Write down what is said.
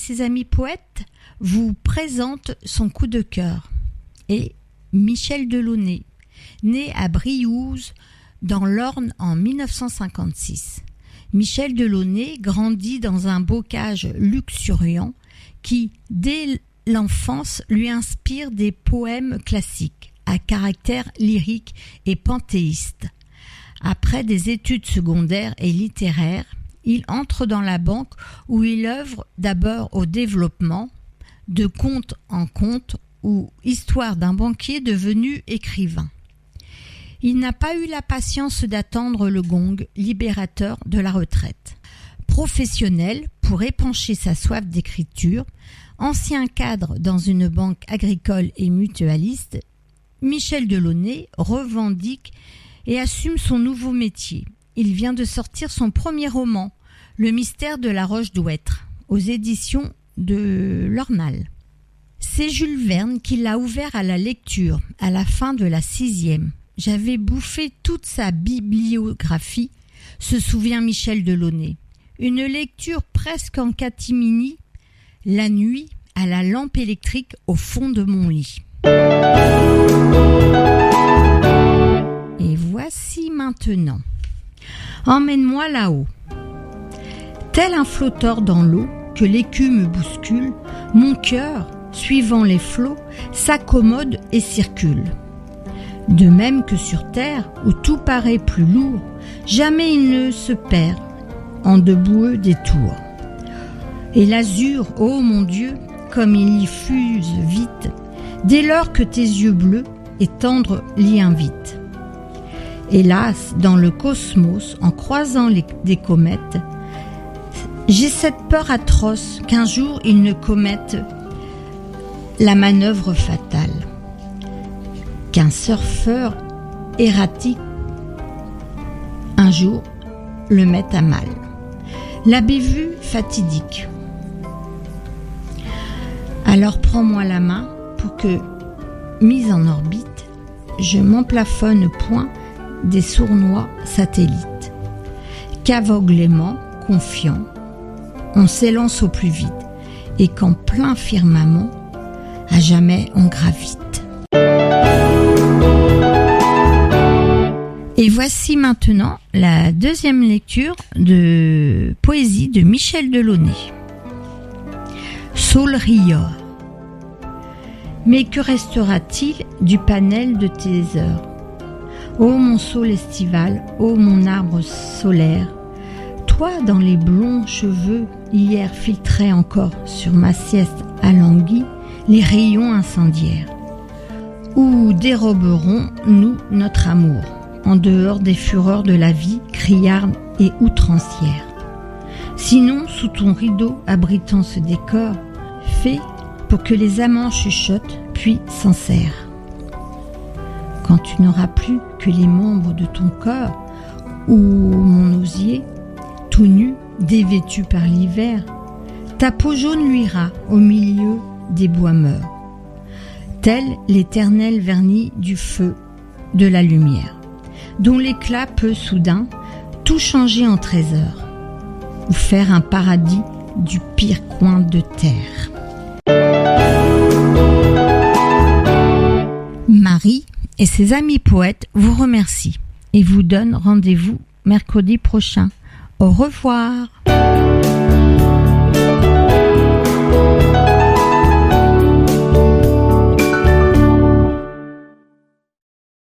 ses amis poètes vous présente son coup de cœur. Et Michel Delaunay, né à Briouze, dans l'Orne en 1956. Michel Delaunay grandit dans un bocage luxuriant qui, dès l'enfance, lui inspire des poèmes classiques à caractère lyrique et panthéiste. Après des études secondaires et littéraires, il entre dans la banque où il œuvre d'abord au développement, de conte en conte ou histoire d'un banquier devenu écrivain. Il n'a pas eu la patience d'attendre le gong libérateur de la retraite. Professionnel pour épancher sa soif d'écriture, ancien cadre dans une banque agricole et mutualiste, Michel Delaunay revendique et assume son nouveau métier. Il vient de sortir son premier roman, Le mystère de la Roche d'Ouêtre, aux éditions de l'Ornal. C'est Jules Verne qui l'a ouvert à la lecture à la fin de la 6e. J'avais bouffé toute sa bibliographie, se souvient Michel Delaunay. Une lecture presque en catimini, la nuit à la lampe électrique au fond de mon lit. Et voici maintenant. Emmène-moi là-haut. Tel un flotteur dans l'eau que l'écume bouscule, mon cœur, suivant les flots, s'accommode et circule. De même que sur terre, où tout paraît plus lourd, jamais il ne se perd en de boueux détours. Et l'azur, ô mon Dieu, comme il y fuse vite, dès lors que tes yeux bleus et tendres l'y invitent. Hélas, dans le cosmos, en croisant des comètes, j'ai cette peur atroce qu'un jour ils ne commettent la manœuvre fatale, qu'un surfeur erratique un jour le mette à mal. La bévue fatidique. Alors prends-moi la main pour que, mise en orbite, je m'emplafonne point des sournois satellites, qu'aveuglément, confiant, on s'élance au plus vite et qu'en plein firmament, à jamais on gravite. Et voici maintenant la deuxième lecture de poésie de Michel Delaunay. Saule rieur. Mais que restera-t-il du panel de tes heures? Ô mon saule estival, ô mon arbre solaire, toi dans les blonds cheveux, hier filtrais encore sur ma sieste alanguie les rayons incendiaires. Où déroberons-nous notre amour, en dehors des fureurs de la vie criarde et outrancière? Sinon, sous ton rideau abritant ce décor, fait pour que les amants chuchotent, puis s'en serrent. Quand tu n'auras plus que les membres de ton corps, ou mon osier, tout nu, dévêtu par l'hiver, ta peau jaune luira au milieu des bois meurs, tel l'éternel vernis du feu de la lumière, dont l'éclat peut soudain tout changer en trésor, ou faire un paradis du pire coin de terre. Marie et ses amis poètes vous remercient et vous donnent rendez-vous mercredi prochain. Au revoir.